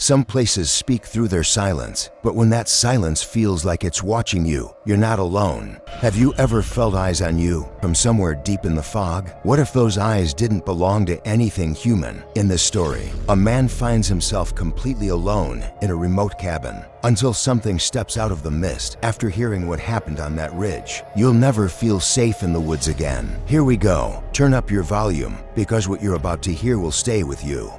Some places speak through their silence, but when that silence feels like it's watching you, you're not alone. Have you ever felt eyes on you from somewhere deep in the fog? What if those eyes didn't belong to anything human? In this story, a man finds himself completely alone in a remote cabin until something steps out of the mist after hearing what happened on that ridge. You'll never feel safe in the woods again. Here we go. Turn up your volume, because what you're about to hear will stay with you.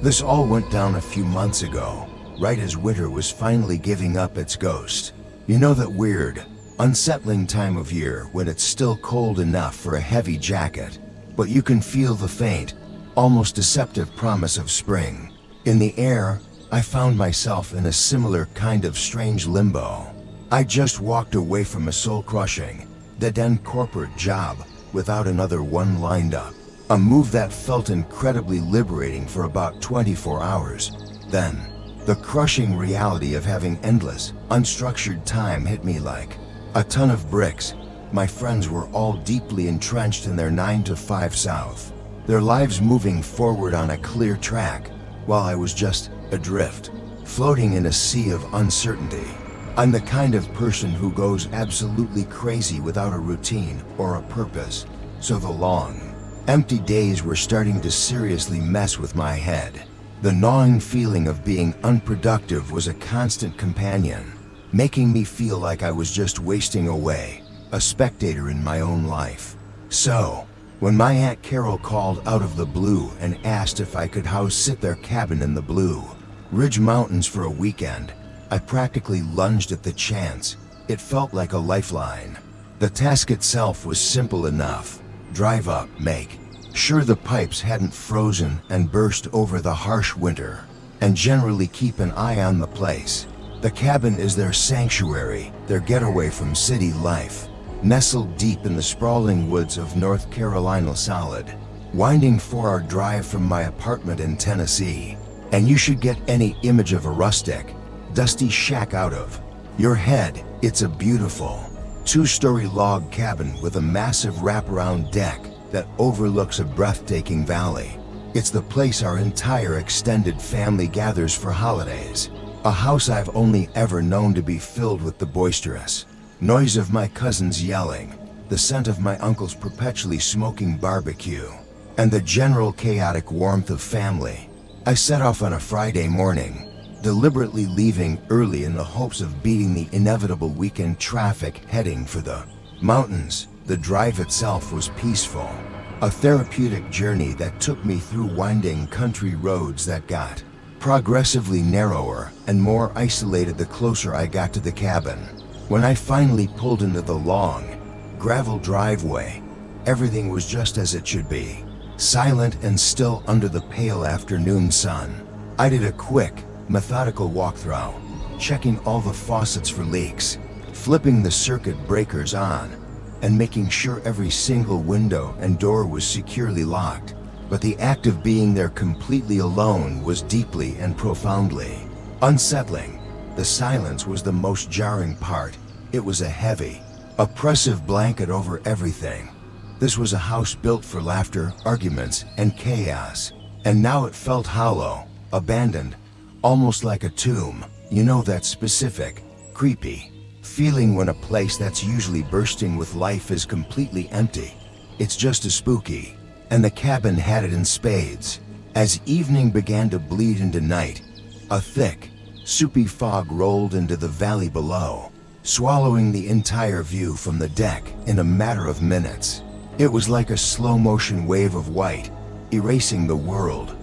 This all went down a few months ago, right as winter was finally giving up its ghost. You know that weird, unsettling time of year when it's still cold enough for a heavy jacket, but you can feel the faint, almost deceptive promise of spring. In the air, I found myself in a similar kind of strange limbo. I just walked away from a soul-crushing, dead-end corporate job without another one lined up. A move that felt incredibly liberating for about 24 hours. Then, the crushing reality of having endless, unstructured time hit me like a ton of bricks. My friends were all deeply entrenched in their 9-to-5 South, their lives moving forward on a clear track, while I was just adrift, floating in a sea of uncertainty. I'm the kind of person who goes absolutely crazy without a routine or a purpose, so the long, empty days were starting to seriously mess with my head. The gnawing feeling of being unproductive was a constant companion, making me feel like I was just wasting away, a spectator in my own life. So, when my Aunt Carol called out of the blue and asked if I could sit their cabin in the Blue Ridge Mountains for a weekend, I practically lunged at the chance. It felt like a lifeline. The task itself was simple enough. Drive up, make sure the pipes hadn't frozen and burst over the harsh winter, and generally keep an eye on the place. The cabin is their sanctuary, their getaway from city life, nestled deep in the sprawling woods of North Carolina solid, winding 4-hour drive from my apartment in Tennessee. And you should get any image of a rustic, dusty shack out of your head. It's a beautiful, 2-story log cabin with a massive wraparound deck that overlooks a breathtaking valley. It's the place our entire extended family gathers for holidays. A house I've only ever known to be filled with the boisterous noise of my cousins yelling, the scent of my uncle's perpetually smoking barbecue, and the general chaotic warmth of family. I set off on a Friday morning, deliberately leaving early in the hopes of beating the inevitable weekend traffic heading for the mountains. The drive itself was peaceful, a therapeutic journey that took me through winding country roads that got progressively narrower and more isolated the closer I got to the cabin. When I finally pulled into the long, gravel driveway, everything was just as it should be, silent and still under the pale afternoon sun. I did a quick, methodical walkthrough, checking all the faucets for leaks, flipping the circuit breakers on, and making sure every single window and door was securely locked. But the act of being there completely alone was deeply and profoundly unsettling. The silence was the most jarring part. It was a heavy, oppressive blanket over everything. This was a house built for laughter, arguments, and chaos, and now it felt hollow, abandoned, almost like a tomb. You know that specific, creepy feeling when a place that's usually bursting with life is completely empty. It's just as spooky, and the cabin had it in spades. As evening began to bleed into night, a thick, soupy fog rolled into the valley below, swallowing the entire view from the deck in a matter of minutes. It was like a slow-motion wave of white, erasing the world.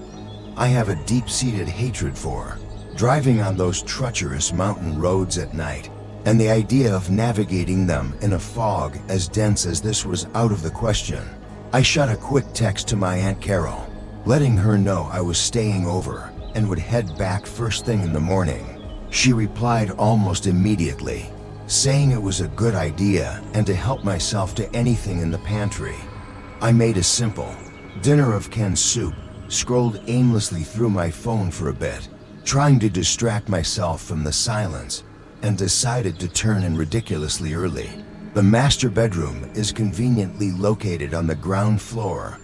I have a deep-seated hatred for driving on those treacherous mountain roads at night, and the idea of navigating them in a fog as dense as this was out of the question. I shot a quick text to my Aunt Carol, letting her know I was staying over and would head back first thing in the morning. She replied almost immediately, saying it was a good idea and to help myself to anything in the pantry. I made a simple dinner of canned soup, scrolled aimlessly through my phone for a bit, trying to distract myself from the silence, and decided to turn in ridiculously early. The master bedroom is conveniently located on the ground floor,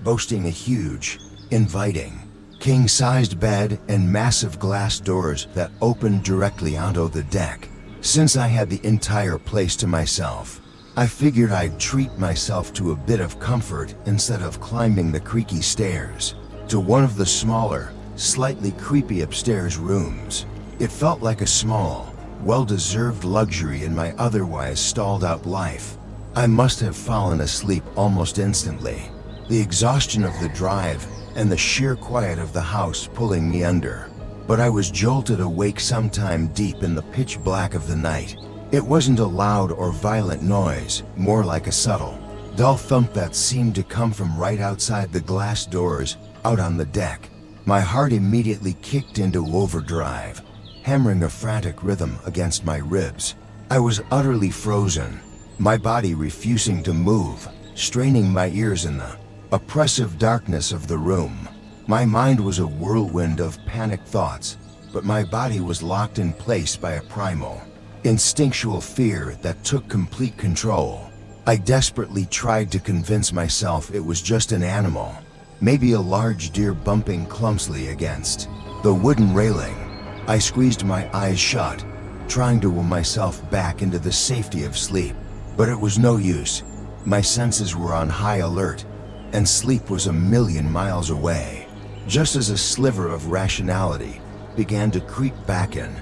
boasting a huge, inviting, king-sized bed and massive glass doors that opened directly onto the deck. Since I had the entire place to myself, I figured I'd treat myself to a bit of comfort instead of climbing the creaky stairs to one of the smaller, slightly creepy upstairs rooms. It felt like a small, well-deserved luxury in my otherwise stalled-out life. I must have fallen asleep almost instantly, the exhaustion of the drive and the sheer quiet of the house pulling me under. But I was jolted awake sometime deep in the pitch black of the night. It wasn't a loud or violent noise, more like a subtle, dull thump that seemed to come from right outside the glass doors out on the deck. My heart immediately kicked into overdrive, hammering a frantic rhythm against my ribs. I was utterly frozen, my body refusing to move, straining my ears in the oppressive darkness of the room. My mind was a whirlwind of panicked thoughts, but my body was locked in place by a primal, instinctual fear that took complete control. I desperately tried to convince myself it was just an animal, maybe a large deer bumping clumsily against the wooden railing. I squeezed my eyes shut, trying to will myself back into the safety of sleep, but it was no use. My senses were on high alert, and sleep was a million miles away. Just as a sliver of rationality began to creep back in,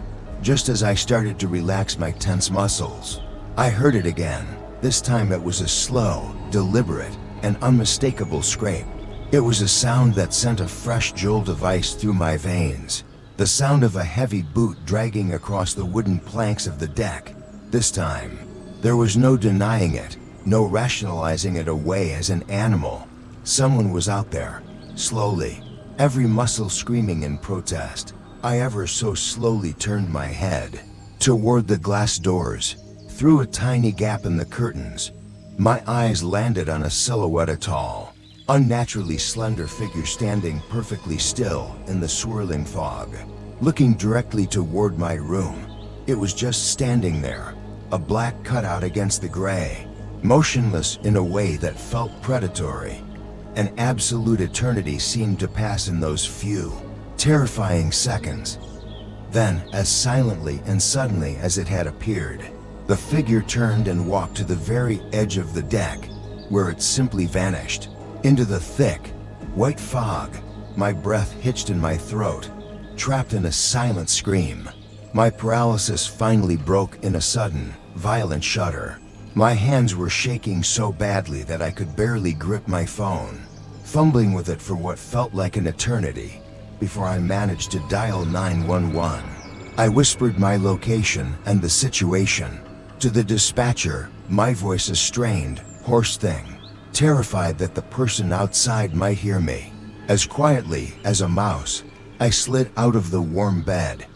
just as I started to relax my tense muscles, I heard it again. This time it was a slow, deliberate, and unmistakable scrape. It was a sound that sent a fresh jolt of ice through my veins, the sound of a heavy boot dragging across the wooden planks of the deck. This time, there was no denying it, no rationalizing it away as an animal. Someone was out there, slowly, every muscle screaming in protest. I ever so slowly turned my head toward the glass doors. Through a tiny gap in the curtains, my eyes landed on a silhouette, a tall, unnaturally slender figure standing perfectly still in the swirling fog, looking directly toward my room. It was just standing there, a black cutout against the gray, motionless in a way that felt predatory. An absolute eternity seemed to pass in those few, terrifying seconds. Then, as silently and suddenly as it had appeared, the figure turned and walked to the very edge of the deck, where it simply vanished into the thick, white fog. My breath hitched in my throat, trapped in a silent scream. My paralysis finally broke in a sudden, violent shudder. My hands were shaking so badly that I could barely grip my phone, fumbling with it for what felt like an eternity before I managed to dial 911. I whispered my location and the situation to the dispatcher, my voice a strained, hoarse thing, terrified that the person outside might hear me. As quietly as a mouse, I slid out of the warm bed,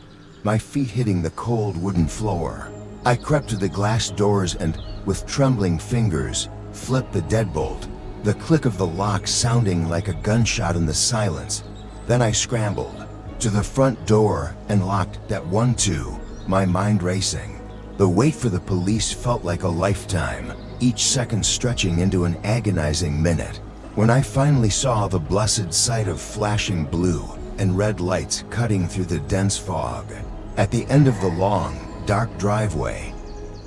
my feet hitting the cold wooden floor. I crept to the glass doors and, with trembling fingers, flipped the deadbolt, the click of the lock sounding like a gunshot in the silence. Then I scrambled to the front door and locked that one too, my mind racing. The wait for the police felt like a lifetime, each second stretching into an agonizing minute. When I finally saw the blessed sight of flashing blue and red lights cutting through the dense fog at the end of the long, dark driveway,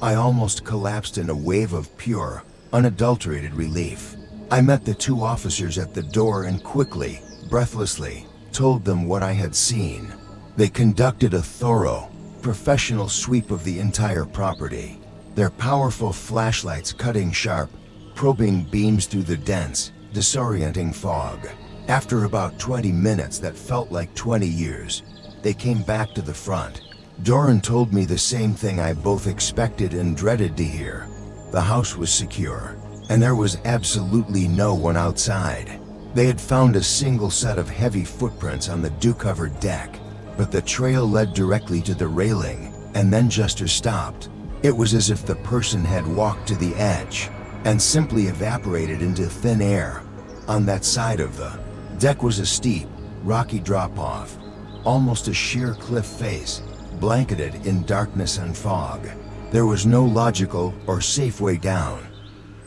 I almost collapsed in a wave of pure, unadulterated relief. I met the two officers at the door and quickly, breathlessly, told them what I had seen. They conducted a thorough, professional sweep of the entire property, their powerful flashlights cutting sharp, probing beams through the dense, disorienting fog. After about 20 minutes that felt like 20 years, they came back to the front door and told me the same thing I both expected and dreaded to hear. The house was secure, and there was absolutely no one outside. They had found a single set of heavy footprints on the dew-covered deck, but the trail led directly to the railing, and then just stopped. It was as if the person had walked to the edge and simply evaporated into thin air. On that side of the deck was a steep, rocky drop-off, almost a sheer cliff face, blanketed in darkness and fog. There was no logical or safe way down.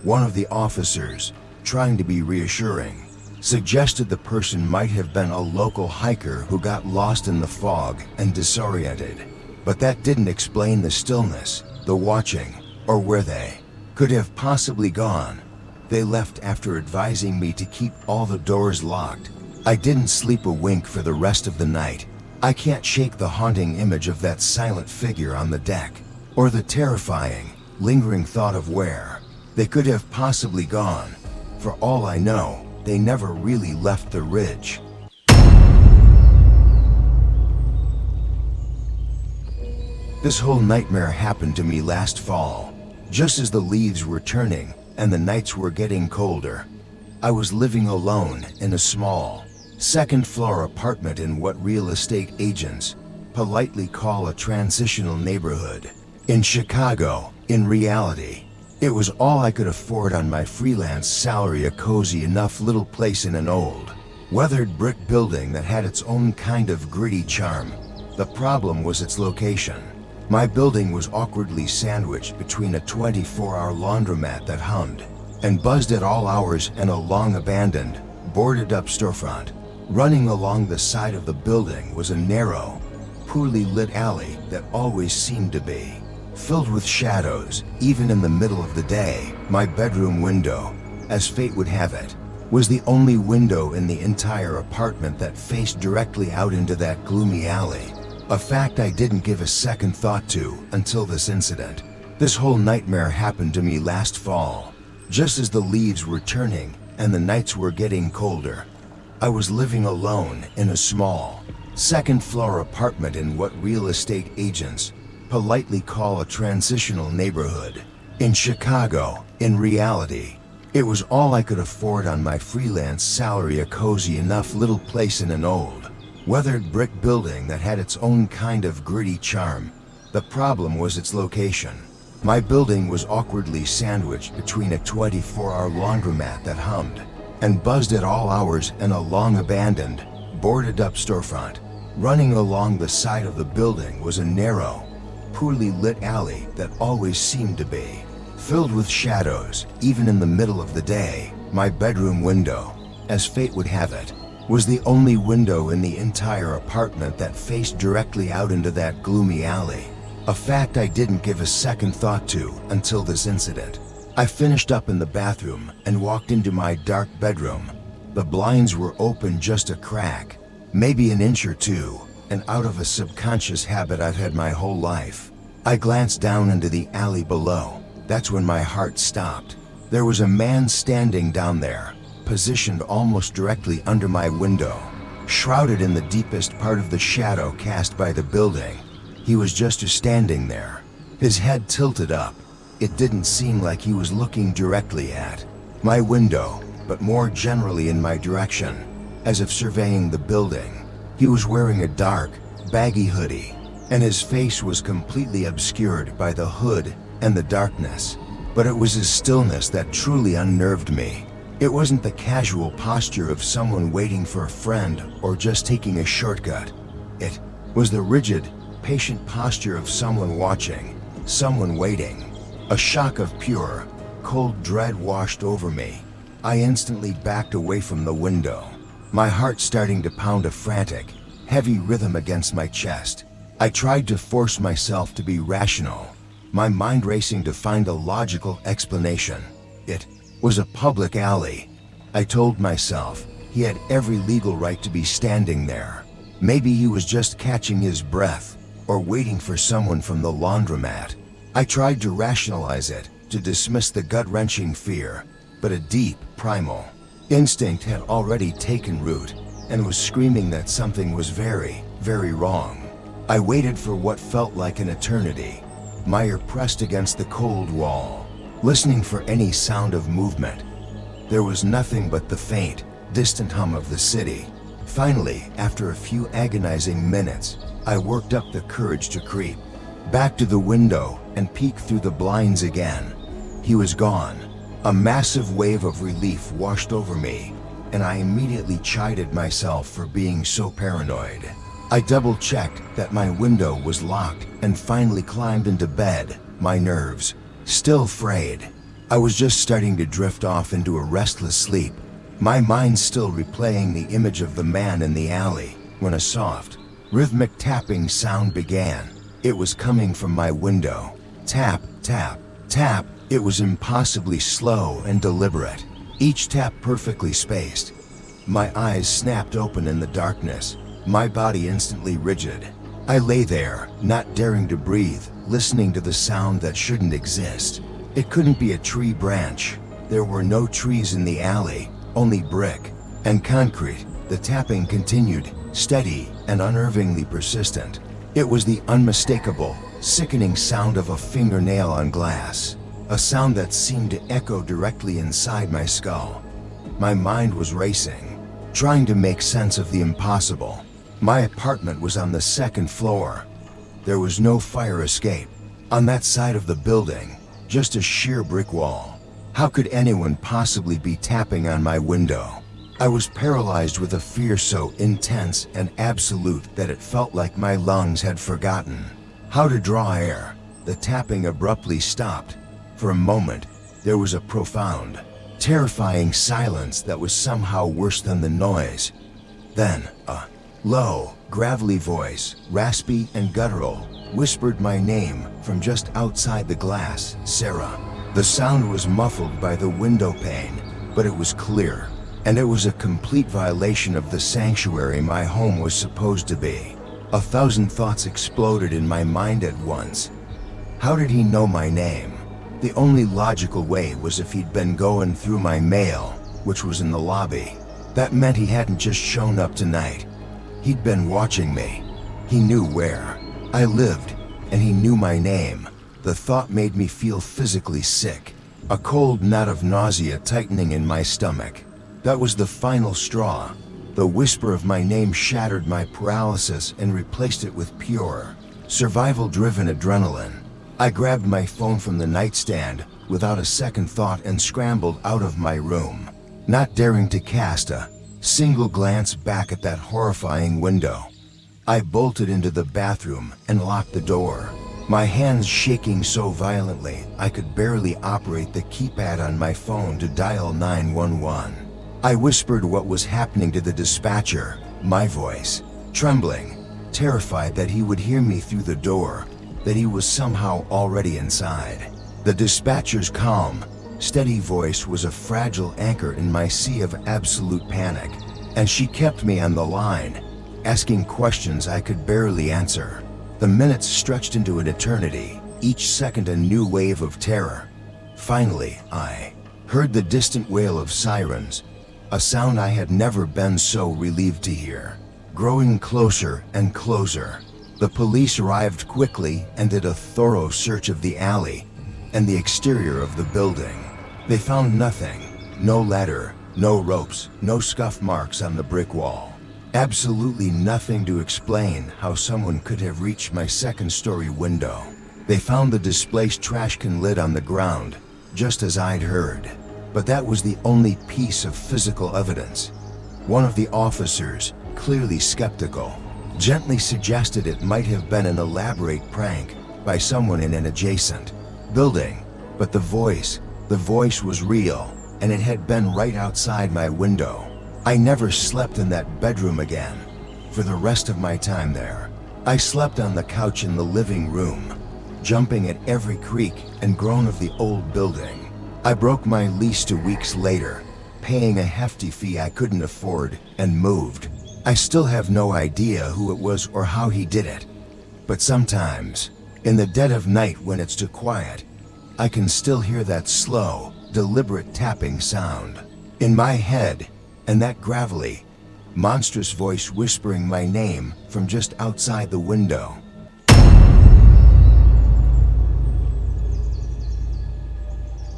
One of the officers, trying to be reassuring, suggested the person might have been a local hiker who got lost in the fog and disoriented. But that didn't explain the stillness, the watching, or where they could have possibly gone. They left after advising me to keep all the doors locked. I didn't sleep a wink for the rest of the night. I can't shake the haunting image of that silent figure on the deck, or the terrifying, lingering thought of where they could have possibly gone. For all I know, they never really left the ridge. This whole nightmare happened to me last fall, just as the leaves were turning and the nights were getting colder. I was living alone in a small, second-floor apartment in what real estate agents politely call a transitional neighborhood in Chicago. In reality, it was all I could afford on my freelance salary, a cozy enough little place in an old, weathered brick building that had its own kind of gritty charm. The problem was its location. My building was awkwardly sandwiched between a 24-hour laundromat that hummed and buzzed at all hours and a long-abandoned, boarded-up storefront. Running along the side of the building was a narrow, poorly lit alley that always seemed to be filled with shadows, even in the middle of the day. My bedroom window, as fate would have it, was the only window in the entire apartment that faced directly out into that gloomy alley. A fact I didn't give a second thought to until this incident. This whole nightmare happened to me last fall, just as the leaves were turning and the nights were getting colder. I was living alone in a small, second-floor apartment in what real estate agents politely call a transitional neighborhood in Chicago. In reality, it was all I could afford on my freelance salary, a cozy enough little place in an old, weathered brick building that had its own kind of gritty charm. The problem was its location. My building was awkwardly sandwiched between a 24-hour laundromat that hummed and buzzed at all hours and a long-abandoned, boarded-up storefront. Running along the side of the building was a narrow, poorly lit alley that always seemed to be filled with shadows, even in the middle of the day. My bedroom window, as fate would have it, was the only window in the entire apartment that faced directly out into that gloomy alley. A fact I didn't give a second thought to until this incident. I finished up in the bathroom and walked into my dark bedroom. The blinds were open just a crack, maybe an inch or two, and out of a subconscious habit I've had my whole life, I glanced down into the alley below. That's when my heart stopped. There was a man standing down there, positioned almost directly under my window, shrouded in the deepest part of the shadow cast by the building. He was just standing there, his head tilted up. It didn't seem like he was looking directly at my window, but more generally in my direction, as if surveying the building. He was wearing a dark, baggy hoodie, and his face was completely obscured by the hood and the darkness. But it was his stillness that truly unnerved me. It wasn't the casual posture of someone waiting for a friend or just taking a shortcut. It was the rigid, patient posture of someone watching, someone waiting. A shock of pure, cold dread washed over me. I instantly backed away from the window, my heart starting to pound a frantic, heavy rhythm against my chest. I tried to force myself to be rational, my mind racing to find a logical explanation. It was a public alley. I told myself he had every legal right to be standing there. Maybe he was just catching his breath or waiting for someone from the laundromat. I tried to rationalize it, to dismiss the gut-wrenching fear, but a deep, primal instinct had already taken root and was screaming that something was very, very wrong. I waited for what felt like an eternity, my ear pressed against the cold wall, listening for any sound of movement. There was nothing but the faint, distant hum of the city. Finally, after a few agonizing minutes, I worked up the courage to creep back to the window and peek through the blinds again. He was gone. A massive wave of relief washed over me, and I immediately chided myself for being so paranoid. I double-checked that my window was locked and finally climbed into bed, my nerves still frayed. I was just starting to drift off into a restless sleep my mind still replaying the image of the man in the alley, when a soft, rhythmic tapping sound began. It was coming from my window. Tap, tap, tap. It was impossibly slow and deliberate, each tap perfectly spaced. My eyes snapped open in the darkness, my body instantly rigid. I lay there, not daring to breathe, listening to the sound that shouldn't exist. It couldn't be a tree branch. There were no trees in the alley, only brick and concrete. The tapping continued, steady and unnervingly persistent. It was the unmistakable, sickening sound of a fingernail on glass, a sound that seemed to echo directly inside my skull. My mind was racing, trying to make sense of the impossible. My apartment was on the second floor. There was no fire escape on that side of the building, just a sheer brick wall. How could anyone possibly be tapping on my window? I was paralyzed with a fear so intense and absolute that it felt like my lungs had forgotten how to draw air. The tapping abruptly stopped. For a moment, there was a profound, terrifying silence that was somehow worse than the noise. Then, a low, gravelly voice, raspy and guttural, whispered my name from just outside the glass, Sarah. The sound was muffled by the window pane, but it was clear, and it was a complete violation of the sanctuary my home was supposed to be. 1,000 thoughts exploded in my mind at once. How did he know my name? The only logical way was if he'd been going through my mail, which was in the lobby. That meant he hadn't just shown up tonight. He'd been watching me. He knew where I lived, and he knew my name. The thought made me feel physically sick, a cold knot of nausea tightening in my stomach. That was the final straw. The whisper of my name shattered my paralysis and replaced it with pure, survival-driven adrenaline. I grabbed my phone from the nightstand without a second thought and scrambled out of my room, not daring to cast a single glance back at that horrifying window. I bolted into the bathroom and locked the door, my hands shaking so violently I could barely operate the keypad on my phone to dial 911. I whispered what was happening to the dispatcher, my voice trembling, terrified that he would hear me through the door, that he was somehow already inside. The dispatcher's calm, steady voice was a fragile anchor in my sea of absolute panic, and she kept me on the line, asking questions I could barely answer. The minutes stretched into an eternity, each second a new wave of terror. Finally, I heard the distant wail of sirens, a sound I had never been so relieved to hear, growing closer and closer. The police arrived quickly and did a thorough search of the alley and the exterior of the building. They found nothing, no ladder, no ropes, no scuff marks on the brick wall. Absolutely nothing to explain how someone could have reached my second-story window. They found the displaced trash can lid on the ground, just as I'd heard. But that was the only piece of physical evidence. One of the officers, clearly skeptical, gently suggested it might have been an elaborate prank by someone in an adjacent building. But the voice was real, and it had been right outside my window. I never slept in that bedroom again. For the rest of my time there, I slept on the couch in the living room, jumping at every creak and groan of the old building. I broke my lease 2 weeks later, paying a hefty fee I couldn't afford, and moved. I still have no idea who it was or how he did it. But sometimes, in the dead of night when it's too quiet, I can still hear that slow, deliberate tapping sound in my head, and that gravelly, monstrous voice whispering my name from just outside the window.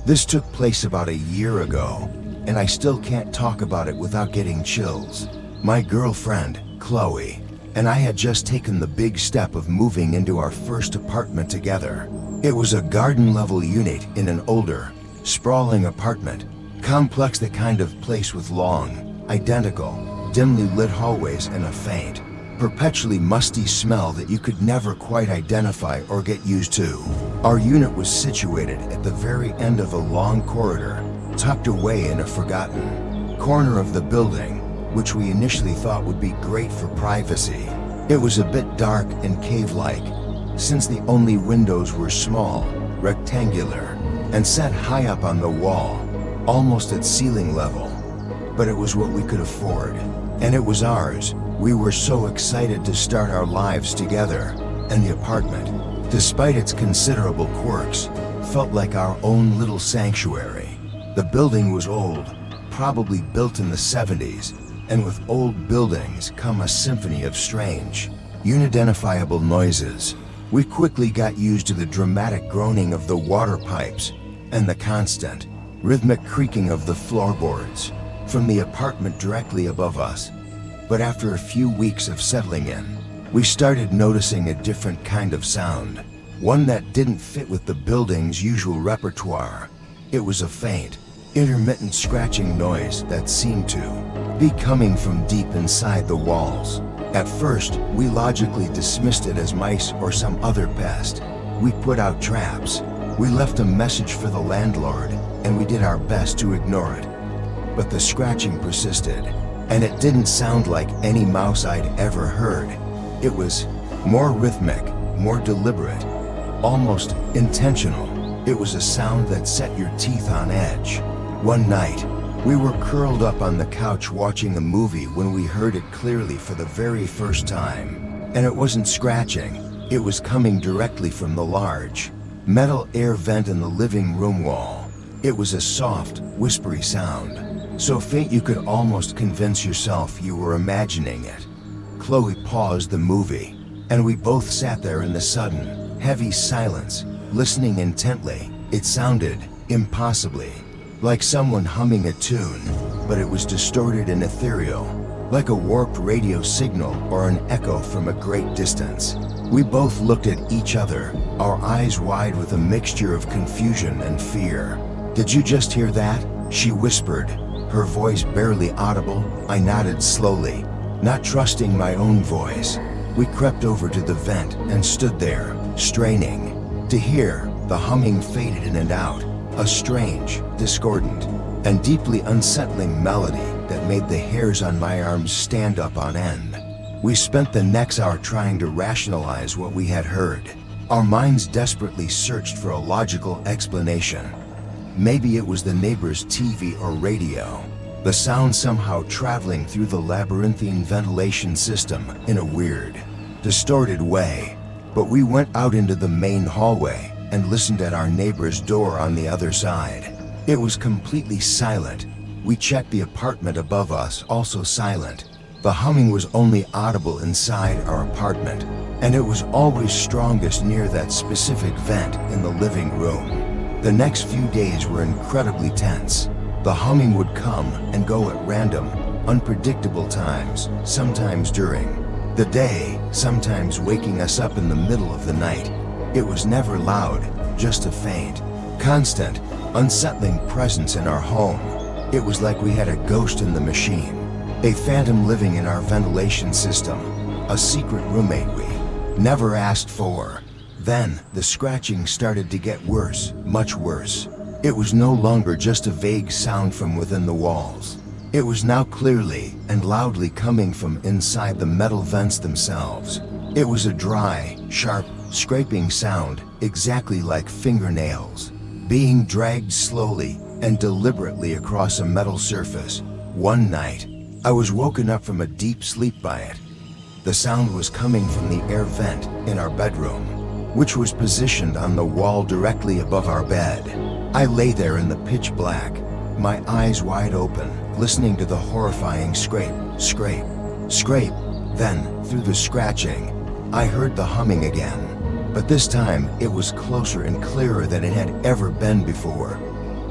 This took place about a year ago, and I still can't talk about it without getting chills. My girlfriend, Chloe, and I had just taken the big step of moving into our first apartment together. It was a garden-level unit in an older, sprawling apartment complex, the kind of place with long, identical, dimly lit hallways and a faint, perpetually musty smell that you could never quite identify or get used to. Our unit was situated at the very end of a long corridor, tucked away in a forgotten corner of the building, which we initially thought would be great for privacy. It was a bit dark and cave-like, since the only windows were small, rectangular, and set high up on the wall, almost at ceiling level. But it was what we could afford, and it was ours. We were so excited to start our lives together, and the apartment, despite its considerable quirks, felt like our own little sanctuary. The building was old, probably built in the 70s, and with old buildings come a symphony of strange, unidentifiable noises. We quickly got used to the dramatic groaning of the water pipes and the constant, rhythmic creaking of the floorboards from the apartment directly above us. But after a few weeks of settling in, we started noticing a different kind of sound, one that didn't fit with the building's usual repertoire. It was a faint, intermittent scratching noise that seemed to be coming from deep inside the walls. At first, we logically dismissed it as mice or some other pest. We put out traps, we left a message for the landlord, and we did our best to ignore it. But the scratching persisted, and it didn't sound like any mouse I'd ever heard. It was more rhythmic, more deliberate, almost intentional. It was a sound that set your teeth on edge. One night, we were curled up on the couch watching a movie when we heard it clearly for the very first time. And it wasn't scratching, it was coming directly from the large, metal air vent in the living room wall. It was a soft, whispery sound, so faint you could almost convince yourself you were imagining it. Chloe paused the movie, and we both sat there in the sudden, heavy silence, listening intently. It sounded, impossibly, like someone humming a tune, but it was distorted and ethereal, like a warped radio signal or an echo from a great distance. We both looked at each other, our eyes wide with a mixture of confusion and fear. "Did you just hear that?" she whispered, her voice barely audible. I nodded slowly, not trusting my own voice. We crept over to the vent and stood there, straining to hear. The humming faded in and out, a strange, discordant, and deeply unsettling melody that made the hairs on my arms stand up on end. We spent the next hour trying to rationalize what we had heard. Our minds desperately searched for a logical explanation. Maybe it was the neighbor's TV or radio, the sound somehow traveling through the labyrinthine ventilation system in a weird, distorted way. But we went out into the main hallway and listened at our neighbor's door on the other side. It was completely silent. We checked the apartment above us, also silent. The humming was only audible inside our apartment, and it was always strongest near that specific vent in the living room. The next few days were incredibly tense. The humming would come and go at random, unpredictable times, sometimes during the day, sometimes waking us up in the middle of the night. It was never loud, just a faint, constant, unsettling presence in our home. It was like we had a ghost in the machine, a phantom living in our ventilation system, a secret roommate we never asked for. Then, the scratching started to get worse, much worse. It was no longer just a vague sound from within the walls. It was now clearly and loudly coming from inside the metal vents themselves. It was a dry, sharp, scraping sound, exactly like fingernails, being dragged slowly and deliberately across a metal surface. One night, I was woken up from a deep sleep by it. The sound was coming from the air vent in our bedroom, which was positioned on the wall directly above our bed. I lay there in the pitch black, my eyes wide open, listening to the horrifying scrape, scrape, scrape. Then, through the scratching, I heard the humming again. But this time, it was closer and clearer than it had ever been before.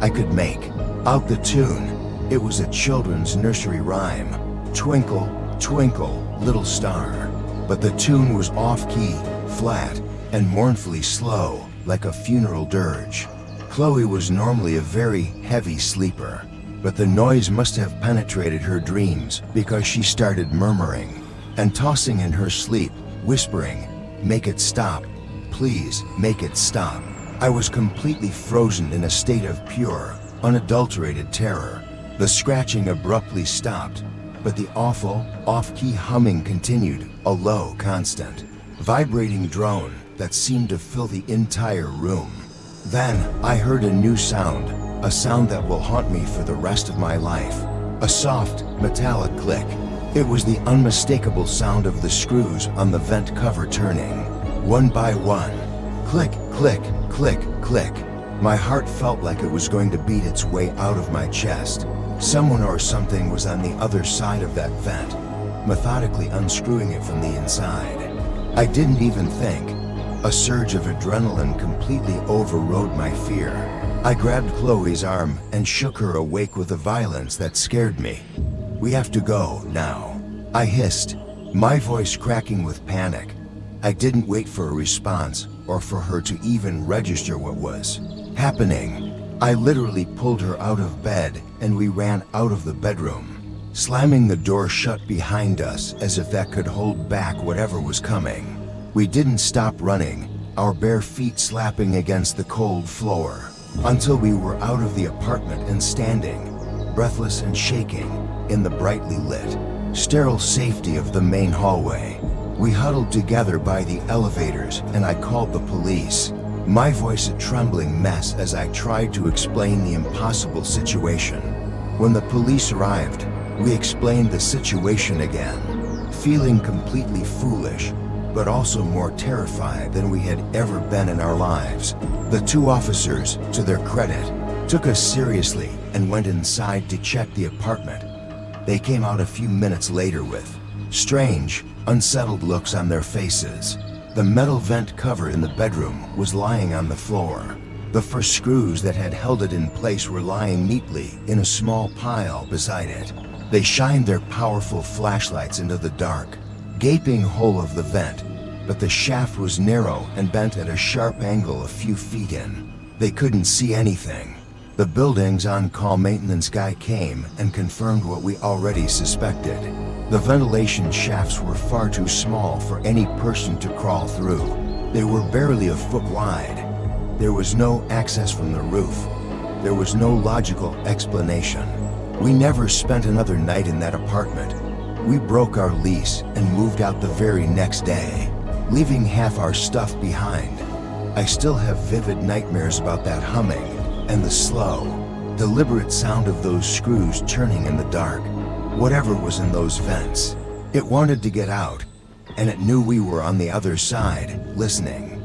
I could make out the tune. It was a children's nursery rhyme, "Twinkle, twinkle, little star." But the tune was off-key, flat, and mournfully slow, like a funeral dirge. Chloe was normally a very heavy sleeper, but the noise must have penetrated her dreams because she started murmuring and tossing in her sleep, whispering, "Make it stop. Please, make it stop." I was completely frozen in a state of pure, unadulterated terror. The scratching abruptly stopped, but the awful, off-key humming continued, a low, constant, vibrating drone that seemed to fill the entire room. Then, I heard a new sound, a sound that will haunt me for the rest of my life. A soft, metallic click. It was the unmistakable sound of the screws on the vent cover turning, one by one. Click, click, click, click. My heart felt like it was going to beat its way out of my chest. Someone or something was on the other side of that vent, methodically unscrewing it from the inside. I didn't even think. A surge of adrenaline completely overrode my fear. I grabbed Chloe's arm and shook her awake with a violence that scared me. "We have to go now," I hissed, my voice cracking with panic. I didn't wait for a response or for her to even register what was happening. I literally pulled her out of bed and we ran out of the bedroom, slamming the door shut behind us as if that could hold back whatever was coming. We didn't stop running, our bare feet slapping against the cold floor, until we were out of the apartment and standing, breathless and shaking, in the brightly lit, sterile safety of the main hallway. We huddled together by the elevators and I called the police, my voice a trembling mess as I tried to explain the impossible situation. When the police arrived, we explained the situation again, feeling completely foolish, but also more terrified than we had ever been in our lives. The two officers, to their credit, took us seriously and went inside to check the apartment. They came out a few minutes later with strange, unsettled looks on their faces. The metal vent cover in the bedroom was lying on the floor. The first screws that had held it in place were lying neatly in a small pile beside it. They shined their powerful flashlights into the dark, gaping hole of the vent, but the shaft was narrow and bent at a sharp angle a few feet in. They couldn't see anything. The building's on-call maintenance guy came and confirmed what we already suspected. The ventilation shafts were far too small for any person to crawl through. They were barely a foot wide. There was no access from the roof. There was no logical explanation. We never spent another night in that apartment. We broke our lease and moved out the very next day, leaving half our stuff behind. I still have vivid nightmares about that humming and the slow, deliberate sound of those screws turning in the dark. Whatever was in those vents, it wanted to get out, and it knew we were on the other side, listening.